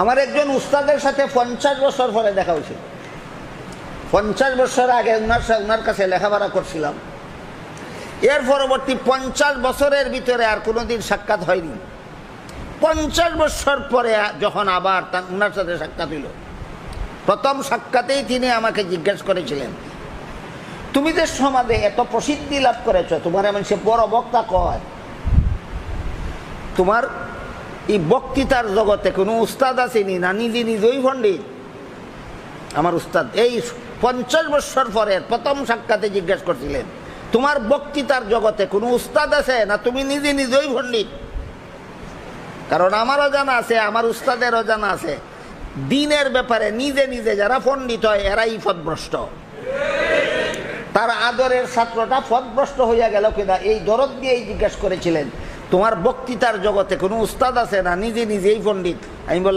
আমার একজন উস্তাদের সাথে 50 বছর পরে দেখা হয়েছিল। 50 বছর আগে ওনার কাছে লেখাপড়া করছিলাম। এর পরবর্তী 50 বছরের ভিতরে আর কোনোদিন সাক্ষাৎ হয়নি। 50 বছর পরে যখন আবার ওনার সাথে সাক্ষাৎ হইল, প্রথম সাক্ষাতেই তিনি আমাকে জিজ্ঞেস করেছিলেন, তুমি যে সমাজে এত প্রসিদ্ধি লাভ করেছ, তোমার এমন সে বড় বক্তা কয়, তোমার এই বক্তৃতার জগতে কোনো উস্তাদ আসেনি না নিজেই পণ্ডিত? আমার উস্তাদ এই 50 বছর পরে প্রথম সাক্ষাতে জিজ্ঞেস করছিলেন, তোমার বক্তৃতার জগতে কোনো উস্তাদ আছে না তুমি নিজেই পণ্ডিত? কারণ আমারও জানা আছে, আমার উস্তাদেরও জানা আছে, দিনের ব্যাপারে নিজে যারা পণ্ডিত হয় এরাই পথভ্রষ্ট। তার আদরের ছাত্রটা পথভ্রষ্ট হইয়া গেল কিনা এই দরদ দিয়েই জিজ্ঞেস করেছিলেন, তোমার বক্তৃতার জগতে কোনো উস্তাদ আছে না নিজেই পণ্ডিত? আমি